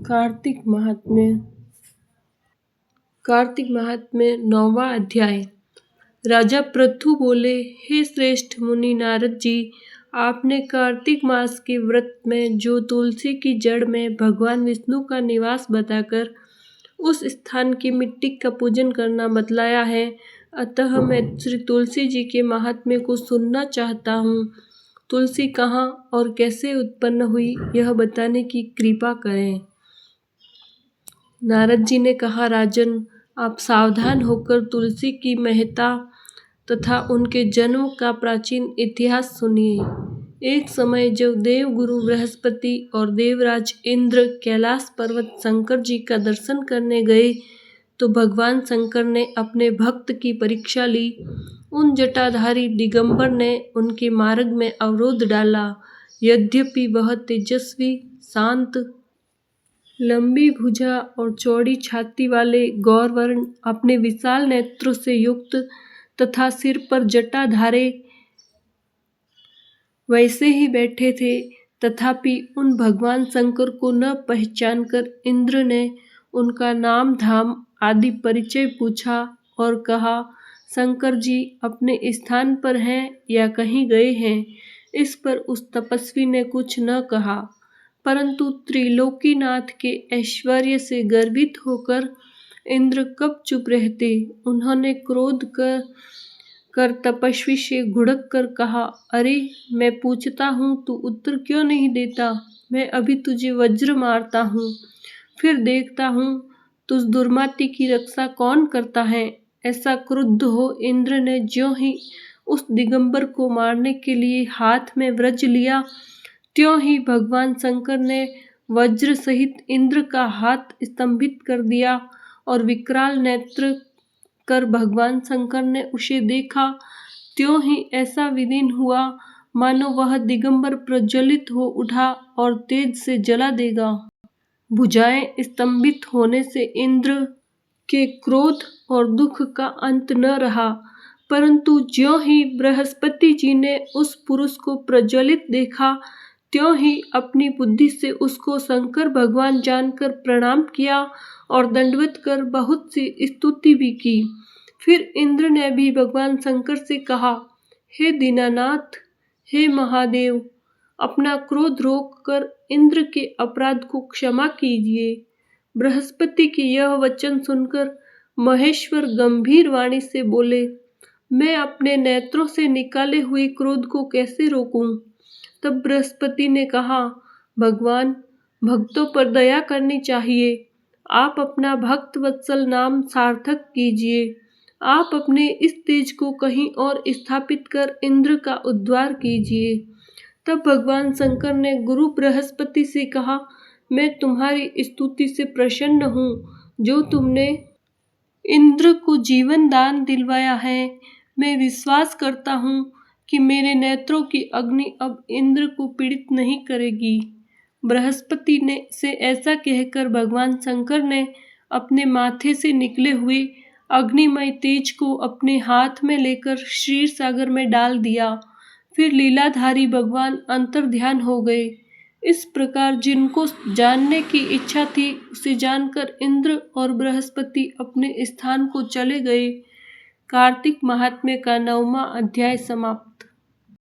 कार्तिक महात्म्य। कार्तिक महात्म्य 9वां अध्याय। राजा पृथु बोले, हे श्रेष्ठ मुनि नारद जी, आपने कार्तिक मास के व्रत में जो तुलसी की जड़ में भगवान विष्णु का निवास बताकर उस स्थान की मिट्टी का पूजन करना बतलाया है, अतः मैं श्री तुलसी जी के महात्म्य को सुनना चाहता हूँ। तुलसी कहाँ और कैसे उत्पन्न हुई, यह बताने की कृपा करें। नारद जी ने कहा, राजन, आप सावधान होकर तुलसी की महत्ता तथा उनके जन्म का प्राचीन इतिहास सुनिए। एक समय जब देवगुरु बृहस्पति और देवराज इंद्र कैलाश पर्वत शंकर जी का दर्शन करने गए तो भगवान शंकर ने अपने भक्त की परीक्षा ली। उन जटाधारी दिगंबर ने उनके मार्ग में अवरोध डाला। यद्यपि वह तेजस्वी, शांत, लंबी भुजा और चौड़ी छाती वाले गौरवर्ण, अपने विशाल नेत्रों से युक्त तथा सिर पर जटा धारे वैसे ही बैठे थे, तथापि उन भगवान शंकर को न पहचानकर इंद्र ने उनका नाम धाम आदि परिचय पूछा और कहा, शंकर जी अपने स्थान पर हैं या कहीं गए हैं। इस पर उस तपस्वी ने कुछ न कहा, परंतु त्रिलोकीनाथ के ऐश्वर्य से गर्वित होकर इंद्र कब चुप रहते। उन्होंने क्रोध कर तपस्वी से घुड़क कर कहा, अरे मैं पूछता हूँ, तू उत्तर क्यों नहीं देता? मैं अभी तुझे वज्र मारता हूँ, फिर देखता हूँ तुझ दुर्मति की रक्षा कौन करता है। ऐसा क्रुद्ध हो इंद्र ने ज्यों ही उस दिगंबर को मारने के लिए हाथ में वज्र लिया, त्यों ही भगवान शंकर ने वज्र सहित इंद्र का हाथ स्तंभित कर दिया और विकराल नेत्र कर भगवान शंकर ने उसे देखा, त्यों ही ऐसा विदीन हुआ मानो वह दिगंबर प्रज्वलित हो उठा और तेज से जला देगा। भुजाएं स्तंभित होने से इंद्र के क्रोध और दुख का अंत न रहा, परंतु ज्यों ही बृहस्पति जी ने उस पुरुष को प्रज्वलित देखा, त्यों ही अपनी बुद्धि से उसको शंकर भगवान जानकर प्रणाम किया और दंडवत कर बहुत सी स्तुति भी की। फिर इंद्र ने भी भगवान शंकर से कहा, हे दीनानाथ, हे महादेव, अपना क्रोध रोक कर इंद्र के अपराध को क्षमा कीजिए। बृहस्पति के यह वचन सुनकर महेश्वर गंभीर वाणी से बोले, मैं अपने नेत्रों से निकाले हुए क्रोध को कैसे रोकूं? तब बृहस्पति ने कहा, भगवान, भक्तों पर दया करनी चाहिए। आप अपना भक्त वत्सल नाम सार्थक कीजिए। आप अपने इस तेज को कहीं और स्थापित कर इंद्र का उद्धार कीजिए। तब भगवान शंकर ने गुरु बृहस्पति से कहा, मैं तुम्हारी स्तुति से प्रसन्न हूँ, जो तुमने इंद्र को जीवन दान दिलवाया है। मैं विश्वास करता हूँ कि मेरे नेत्रों की अग्नि अब इंद्र को पीड़ित नहीं करेगी। बृहस्पति ने से ऐसा कहकर भगवान शंकर ने अपने माथे से निकले हुए अग्निमय तेज को अपने हाथ में लेकर क्षीर सागर में डाल दिया। फिर लीलाधारी भगवान अंतर्ध्यान हो गए। इस प्रकार जिनको जानने की इच्छा थी उसे जानकर इंद्र और बृहस्पति अपने स्थान को चले गए। कार्तिक महात्म्य का 9वां अध्याय समाप्त।